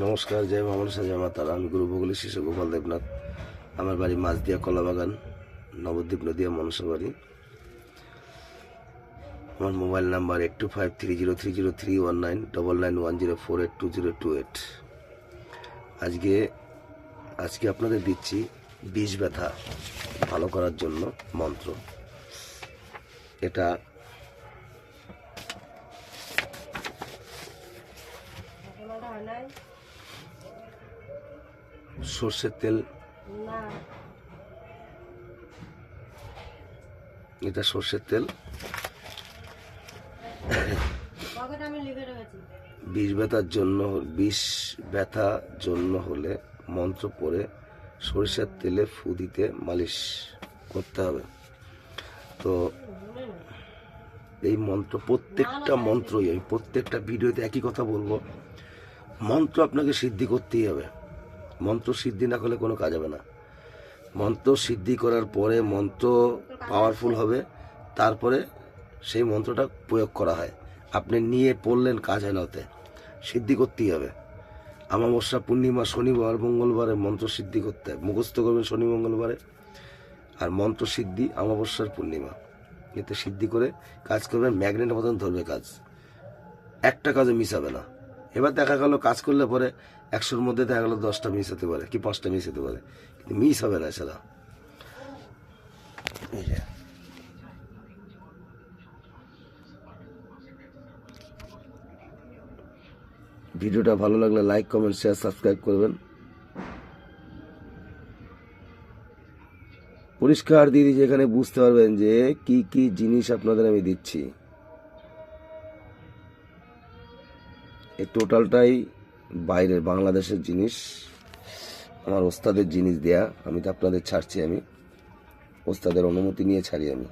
নমস্কার, জয় মা মনসা, জয় মা তারা। আমি গুরু ভৌগোলিক শিশু গোপাল দেবনাথ। আমার বাড়ি মাছদিয়া কলাবাগান, নবদ্বীপ নদিয়া মনসা বাড়ি। আমার মোবাইল নাম্বার 82530303199910482028। আজকে আপনাদের দিচ্ছি বিষ ব্যথা ভালো করার জন্য মন্ত্র। এটা সর্ষের তেল, এটা সর্ষের তেল। বিষ ব্যথা জন্য হলে মন্ত্র পড়ে সরিষার তেলে ফু দিতে মালিশ করতে হবে। তো এই মন্ত্র, প্রত্যেকটা ভিডিওতে একই কথা বলবো, মন্ত্র আপনাকে সিদ্ধি করতেই হবে। মন্ত্র সিদ্ধি না করলে কোনো কাজ হবে না। মন্ত্র সিদ্ধি করার পরে মন্ত্র পাওয়ারফুল হবে, তারপরে সেই মন্ত্রটা প্রয়োগ করা হয়। আপনি নিয়ে পড়লেন, কাজ হয় না, ওতে সিদ্ধি করতেই হবে। অমাবস্যা, পূর্ণিমা, শনিবার, মঙ্গলবারে মন্ত্র সিদ্ধি করতে হবে। মুখস্থ করবেন শনি মঙ্গলবারে, আর মন্ত্র সিদ্ধি অমাবস্যার পূর্ণিমা, এতে সিদ্ধি করে কাজ করবেন। ম্যাগনেটের মতন ধরবে কাজ, একটা কাজও মিস হবে না। এবার দেখা গেল কাজ করলে পরে 100-র মধ্যে দেখা গেল 10টা মিস হতে পারে, কি 5টা মিস হতে পারে, কিন্তু মিস হবে না সেটা। ভিডিওটা ভালো লাগলে লাইক, কমেন্ট, শেয়ার, সাবস্ক্রাইব করবেন। পরিষ্কার দিদি, যেখানে বুঝতে পারবেন যে কি কি জিনিস আপনাদের আমি দিচ্ছি। এই টোটালটাই বাইরের, বাংলাদেশের জিনিস, আমার ওস্তাদের জিনিস দেয়া। আমি তো আপনাদের ছাড়ছি, আমি ওস্তাদের অনুমতি নিয়ে ছাড়ি আমি।